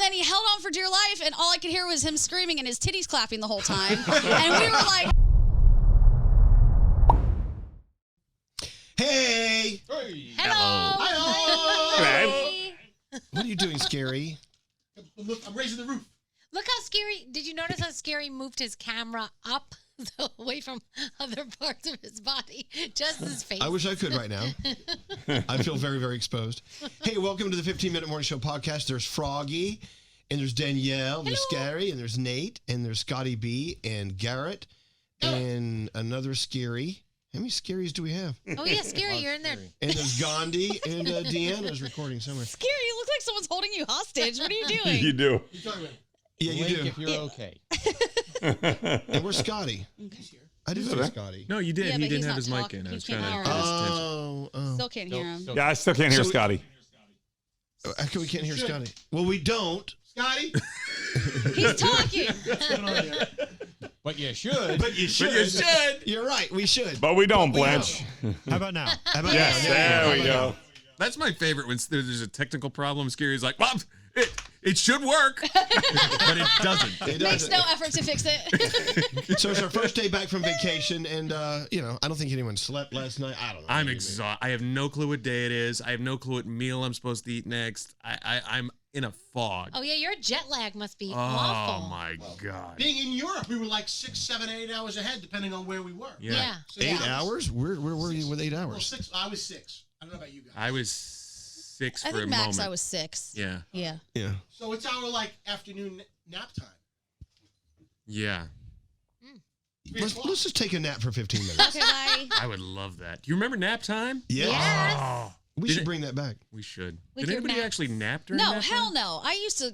then he held on for dear life, and all I could hear was him screaming and his titties clapping the whole time. And we were like... Hey! Hello! Hi. What are you doing, Scary? Look, I'm raising the roof. Look how Scary, did you notice how Scary moved his camera up away from other parts of his body? Just his face. I wish I could right now. I feel very, very exposed. Hey, welcome to the 15-Minute Morning Show podcast. There's Froggy, and there's Danielle, there's Scary, and there's Nate, and there's Scotty B, and Garrett, and another Scary. How many Scaries do we have? Oh, yeah, Scary, you're in there. And there's Gandhi, and Deanna's recording somewhere. Scary, you look like someone's holding you hostage. What are you doing? You do. You're talking about Yeah, you do. If you're okay. And where's Scotty? I did say Scotty. No, you did. Yeah, he but didn't he's have not his mic talking. in. I He was trying can't to hear get his attention. Still can't hear him. Yeah, I still can't hear So- Scotty. How come we can't hear Scotty? Well, we don't. Scotty. He's talking. But you should. But you should. But you should. You're right. We should. But we don't, Blanche. How about now? How about Yes, now? there we go. That's my favorite when there's a technical problem. Scary's like, well, it should work, but it doesn't. It Makes doesn't. no effort to fix it. So it's our first day back from vacation, and I don't think anyone slept last night. I don't know. I'm exhausted. I have no clue what day it is. I have no clue what meal I'm supposed to eat next. I'm in a fog. Oh, yeah, your jet lag must be Oh, awful. my God. Being in Europe, we were like 6, 7, 8 hours ahead, depending on where we were. Yeah. So 8 hours? Where were you with 8 Well, hours? 6. I was 6. I don't know about you guys. I was 6 I for a think moment. max I was 6. Yeah. Yeah. Yeah. So it's our afternoon nap time. Yeah. Let's just take a nap for 15 minutes. Okay, bye. I would love that. Do you remember nap time? Yes. Oh, We Did should it- bring that back. we should. We Did could anybody nap. actually nap during No, nap hell time? no. I used to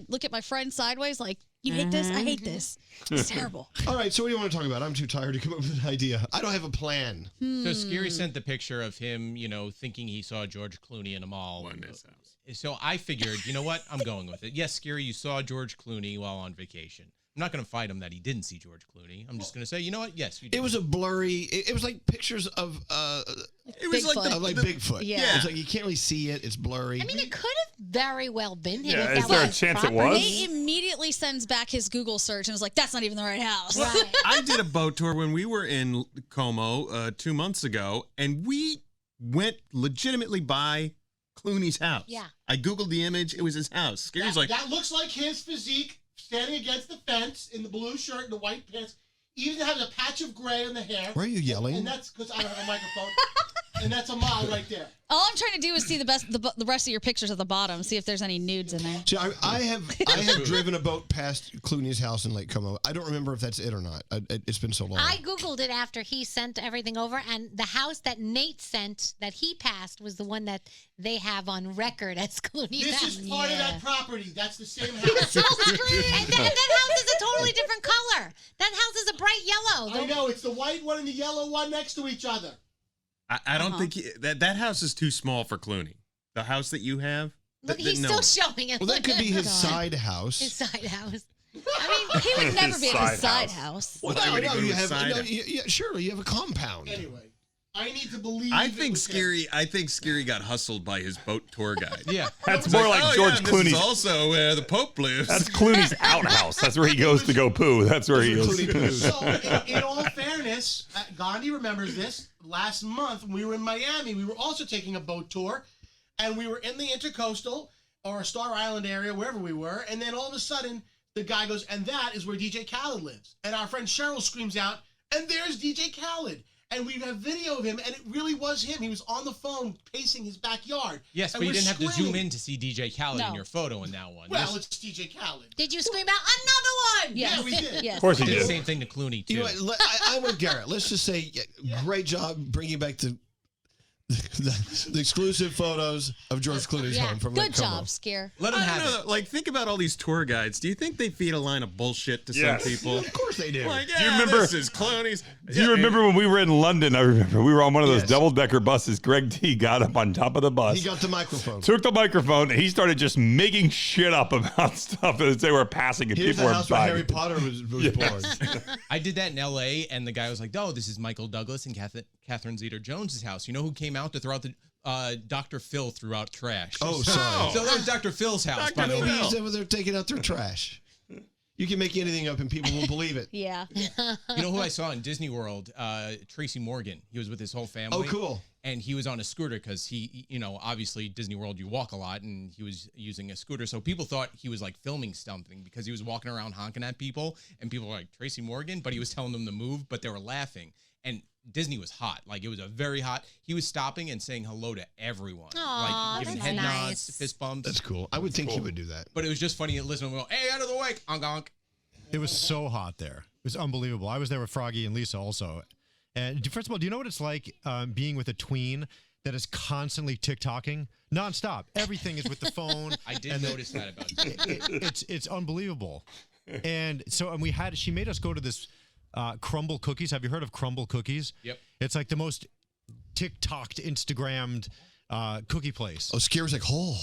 look at my friend sideways like, you hate this? I hate this. It's terrible. All right, so what do you want to talk about? I'm too tired to come up with an idea. I don't have a plan. Hmm. So Scary sent the picture of him, thinking he saw George Clooney in a mall. One in his house. So I figured, you know what? I'm going with it. Yes, Scary, you saw George Clooney while on vacation. I'm not going to fight him that he didn't see George Clooney. I'm just going to say, you know what? Yes, you did. It was a blurry. It was like pictures of It was Bigfoot. like Bigfoot. Yeah. It's like you can't really see it. It's blurry. I mean, it could have very well been him. Yeah, if is that there a was chance it property. was? Nate immediately sends back his Google search and was like, that's not even the right house. Right. I did a boat tour when we were in Como 2 months ago, and we went legitimately by Clooney's house. Yeah. I Googled the image. It was his house. Scary's like, that looks like his physique standing against the fence in the blue shirt and the white pants. Even has a patch of gray on the hair. Why are you yelling? And that's because I don't have a microphone. And that's a mile right there. All I'm trying to do is see the rest of your pictures at the bottom, see if there's any nudes in there. See, I have driven a boat past Clooney's house in Lake Como. I don't remember if that's it or not. It's been so long. I Googled it after he sent everything over, and the house that Nate sent that he passed was the one that they have on record as Clooney's This house. is part of that property. That's the same house. And that house is a totally different color. That house is a bright yellow. I know. It's the white one and the yellow one next to each other. I don't think that house is too small for Clooney. The house that you have. Look, he's no. still showing it. Well, that could be his side house. His side house. I mean, he would never be at his side side house. Well, Why would he go to you his have side no, house? yeah, surely you have a compound. Anyway, I need to believe. I it think was him. Scary got hustled by his boat tour guide. Yeah. That's It's more like oh, George yeah, and Clooney's. This is also where the Pope lives. That's Clooney's outhouse. That's where he goes to go poo. That's where he That's is. where Clooney poos. So, in all fairness, Gandhi remembers this. Last month, when we were in Miami, we were also taking a boat tour, and we were in the Intercoastal or Star Island area, wherever we were, and then all of a sudden, the guy goes, and that is where DJ Khaled lives. And our friend Cheryl screams out, and there's DJ Khaled. And we have video of him, and it really was him. He was on the phone pacing his backyard. Yes, And but you we're didn't have to zoom screaming. in to see DJ Khaled in No. your photo in that one. Well, it's DJ Khaled. Did you scream out another one? Yes. Yeah, we did. Yes. Of course he did the did. same thing to Clooney, too. You know what? I'm with Garrett. Let's just say, great job bringing back the exclusive photos of George Clooney's Yeah. home from Good Lake Como. job, Scare. Let him I have don't it. know. Like, think about all these tour guides. Do you think they feed a line of bullshit to Yes. some people? Of course they do. Like, Do you remember- this is Clooney's? Do you remember when we were in London? I remember we were on one of those Yes. double-decker buses. Greg T got up on top of the bus, He got the microphone. took the microphone, and he started just making shit up about stuff as they were passing, and Here's people the were house where buying. Harry Potter was Yes. born. I did that in L.A., and the guy was like, "Oh, this is Michael Douglas and Catherine Zeta-Jones's house." You know who came out to throw out the Dr. Phil threw out trash. Oh, sorry. So that was Dr. Phil's house, by the Maybe way. he's over there taking out their trash. You can make anything up and people will believe it. Yeah. You know who I saw in Disney World? Tracy Morgan. He was with his whole family. Oh, cool. And he was on a scooter because he, obviously Disney World, you walk a lot, and he was using a scooter. So people thought he was like filming something because he was walking around honking at people, and people were like, Tracy Morgan, but he was telling them to move, but they were laughing. And Disney was hot. Like, it was a very hot. He was stopping and saying hello to everyone. Aw, like, giving that's head nice. nods, fist bumps. That's cool. I would think he would do that. But it was just funny to listen to him go, hey, out of the way, onk, onk. It was so hot there. It was unbelievable. I was there with Froggy and Lisa also. And first of all, do you know what it's like being with a tween that is constantly TikToking nonstop? Everything is with the phone. I did notice that about you. It's unbelievable. And so she made us go to this Crumble Cookies. Have you heard of Crumble Cookies? Yep. It's like the most TikToked, Instagrammed cookie place. Oh, Scary's like, oh.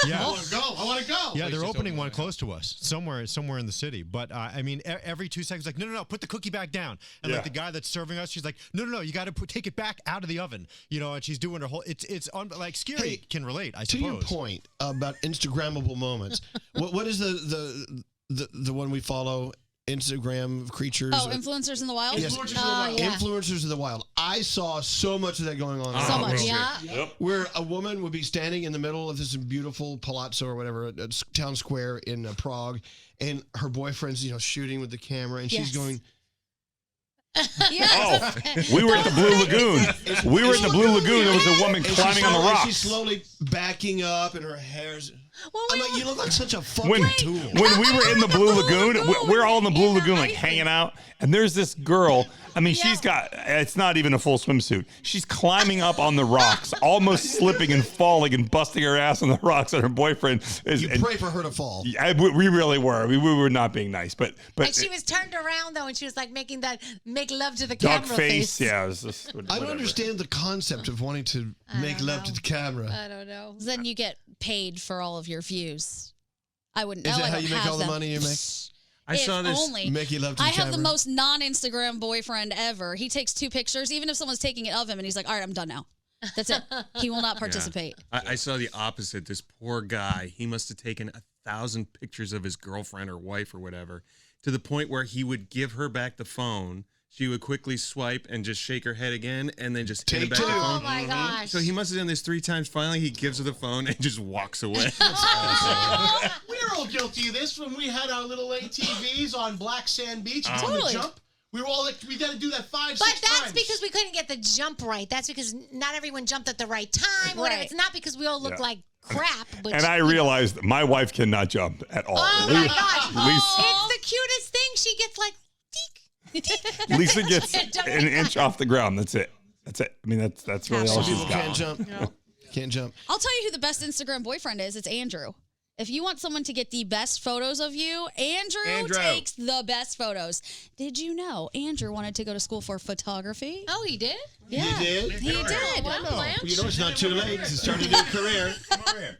Yeah. I want to go. I want to go. Yeah, they're just opening opened one one close to us, somewhere in the city. But I mean, every 2 seconds, like, no, put the cookie back down. And like the guy that's serving us, she's like, no, you got to take it back out of the oven. And she's doing her whole. Like Scary can relate. I suppose. To your point about Instagrammable moments, what is the one we follow? Instagram creatures. Oh, influencers in the wild? Yes. Influencers in the wild. Yeah. Influencers of the wild. I saw so much of that going on. So much. Yeah. Yep. Where a woman would be standing in the middle of this beautiful palazzo or whatever, a town square in Prague, and her boyfriend's shooting with the camera, and she's Yes. going, Yes. Oh, we were at the Blue Lagoon. We were at the Blue Lagoon. There was a woman and climbing on the she's rocks. slowly backing up, and her hair's. I'm like, you look like such a fucking When tool. when we were in the Blue Lagoon, we're all in the Blue Lagoon, like hanging out, and there's this girl. I mean, she's got, it's not even a full swimsuit. She's climbing up on the rocks, almost slipping and falling and busting her ass on the rocks, and her boyfriend is. You pray for her to fall. We really were. We were not being nice, but And she was turned around though, and she was like making that make love to the duck camera face. Yeah, it was just, I don't whatever. understand the concept of wanting to make love to the camera. I don't know. Then you get paid for all of your views. I wouldn't know. Is that I how don't you make have all the them. money you make? I If saw this. only. Making love to I the have camera. the most non-Instagram boyfriend ever. He takes 2 pictures, even if someone's taking it of him, and he's like, all right, I'm done now. That's it. He will not participate. I saw the opposite. This poor guy, he must have taken 1,000 pictures of his girlfriend or wife or whatever, to the point where he would give her back the phone. She would quickly swipe and just shake her head again, and then just hand Take back the two. phone. Oh my gosh. So he must have done this 3 times. Finally, he gives her the phone and just walks away. We were all guilty of this when we had our little ATVs on Black Sand Beach and Totally. the jump. We were all like, we got to do that 5, 6 But times. that's because we couldn't get the jump right. That's because not everyone jumped at the right time. Whatever. Right. It's not because we all look like crap. But And I realized my wife cannot jump at all. Oh my gosh. Lisa, It's the cutest thing. She gets like, deek. Lisa gets an inch off the ground. That's it. That's it. I mean, that's really all Some she's people got. can't jump. Can't jump. I'll tell you who the best Instagram boyfriend is. It's Andrew. If you want someone to get the best photos of you, Andrew takes the best photos. Did you know Andrew wanted to go to school for photography? Oh, he did? Yeah. You did? He did. Well, It's not too late to start a new career. Come over here.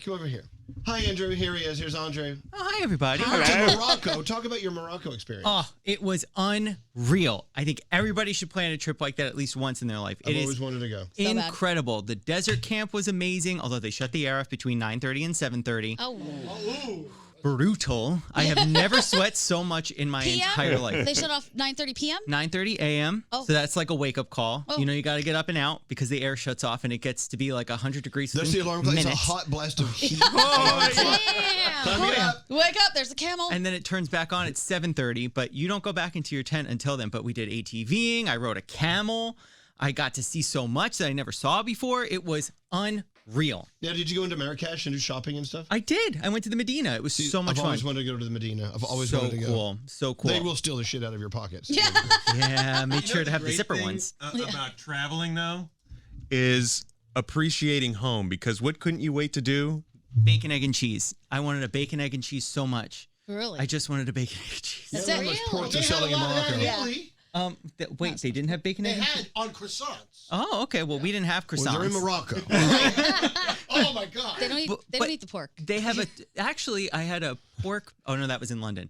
Come over here. Hi, Andrew. Here he is. Here's Andre. Oh, hi, everybody. To Morocco. Talk about your Morocco experience. Oh, it was unreal. I think everybody should plan a trip like that at least once in their life. I've It always is wanted to go. So bad. incredible. The desert camp was amazing, although they shut the air off between 9:30 and 7:30. Oh. Brutal. I have never sweat so much in my PM? entire life. They shut off 9:30 p.m.? 9:30 a.m. Oh. So that's like a wake-up call. Oh. You know, you got to get up and out because the air shuts off and it gets to be like 100 degrees That's the alarm clock. It's a minutes. hot blast of heat. Damn. Time to get up. Wake up, there's a camel. And then it turns back on at 7:30, but you don't go back into your tent until then. But we did ATVing. I rode a camel. I got to see so much that I never saw before. It was unreal. Now, did you go into Marrakesh and do shopping and stuff? I did. I went to the Medina. It was so much I've fun. always wanted to go to the Medina. I've always so wanted to go. cool. So cool. They will steal the shit out of your pockets. Yeah. Yeah, make sure to have the great zipper thing ones. About traveling, though, is appreciating home, because what couldn't you wait to do? Bacon, egg, and cheese. I wanted a bacon, egg, and cheese so much. Really? I just wanted a bacon, egg, and cheese. That's You know it. how much pork They they're had a selling in lot of that Morocco? in Italy. Wait, they didn't have bacon, They egg, and cheese? had on croissants. Oh, okay. Well, we didn't have Well, croissants. they're in Morocco. Oh my God. They don't eat, But- they don't eat the pork. They have actually, I had a pork. Oh no, that was in London.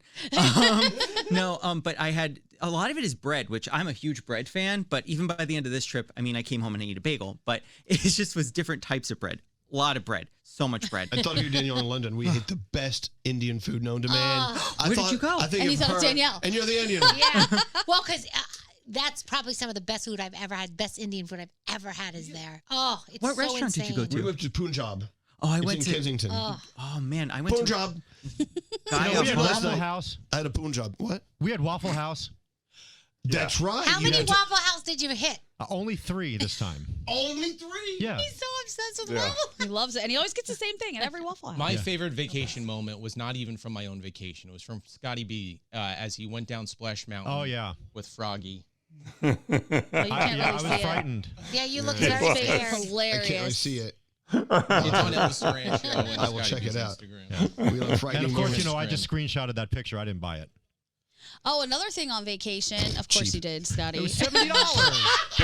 But I had a lot of it is bread, which I'm a huge bread fan. But even by the end of this trip, I mean, I came home and I ate a bagel, but it just was different types of bread. A lot of bread, so much bread. I thought of you, Danielle, in London. We ate the best Indian food known to man. Where did you go? I think And you of thought her, of Danielle. And you're the Indian. Yeah. Well, because that's probably some of the best food I've ever had. Best Indian food I've ever had is there. Oh, it's What so restaurant did you go insane. to? We went to Punjab. Oh, I It's went in to Kensington. Oh man, I went Punjab. to Guy We had last Waffle night. House. I had a Punjab. What? We had Waffle House. That's right. How You many had to- Waffle House did you hit? Only 3 this time. Only 3. Yeah. He's so obsessed with waffle. He loves it, and he always gets the same thing at every Waffle House. My favorite vacation moment was not even from my own vacation. It was from Scotty B as he went down Splash Mountain. Oh, yeah. With Froggy. Well, you can't I really was see it. frightened. Yeah, you look His very face scared. is hilarious. I can't really see it. It's on Elvis Duran show. and I will Scotty check B's it out. Instagram. We love And frightening of course, moments. I just screenshotted that picture. I didn't buy it. Oh, another thing on vacation. Of course Cheap. you did, Scotty. It was $70.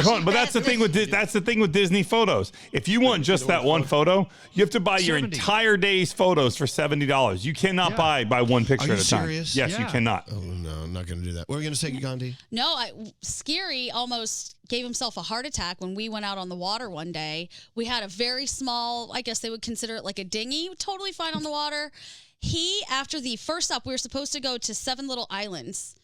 Hold on, but that's the thing with that's the thing with Disney photos. If you want just that one photo, you have to buy your 70. entire day's photos for $70. You cannot buy one picture Are at you a time. serious? Yes, you Yeah. cannot. Oh, no, I'm not going to do that. What are we going to say, Gandhi? No, Scary almost gave himself a heart attack when we went out on the water one day. We had a very small, I guess they would consider it like a dinghy, totally fine on the water. After the first stop, we were supposed to go to 7 little islands.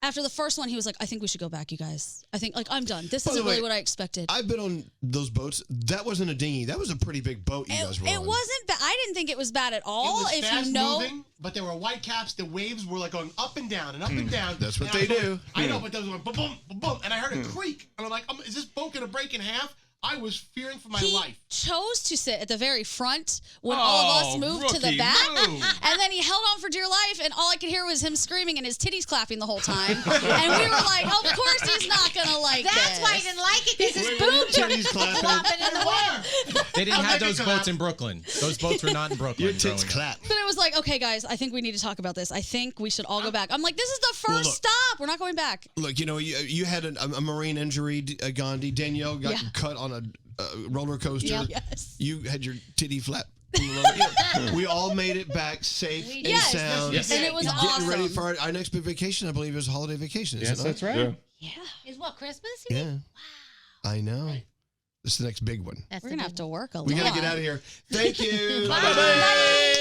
After the first one, he was like, I think we should go back, you guys. I think, I'm done. This By the isn't really way, what I expected. I've been on those boats. That wasn't a dinghy. That was a pretty big boat you guys were on. It wasn't bad. I didn't think it was bad at all. It was If fast you know, moving, but there were white caps. The waves were like going up and down and up and down. That's what And I they was do. going- I know, but there was going boom, boom, boom, boom, and I heard a creak, and I'm like, is this boat gonna break in half? I was fearing for my he life. chose to sit at the very front when all of us moved to the rookie back. move. And then he held on for dear life, and all I could hear was him screaming and his titties clapping the whole time. And we were like, of course he's not going to like That's this. why I didn't like it, because his Wait, boobs are titties clapping? flopping in the wind. They didn't I'll have make it those come boats out. in Brooklyn. Those boats were not in Brooklyn. Your tits growing up. clap. But it was like, okay, guys, I think we need to talk about this. I think we should all go back. I'm like, this is the first Well, look. stop. We're not going back. Look, you had a marine injury, Gandhi. Danielle got cut on a roller coaster. Yeah. Yes. You had your titty flap. We all made it back safe and Yes. sound. Yes. And it was Getting awesome. ready for our next big vacation. I believe is a holiday vacation. Is it not? right. Yeah. Is what, Christmas? You mean? Yeah. I know. This is the next big one. That's We're the going to big have to one. work a lot. We got to get out of here. Thank you. Bye. Bye-bye.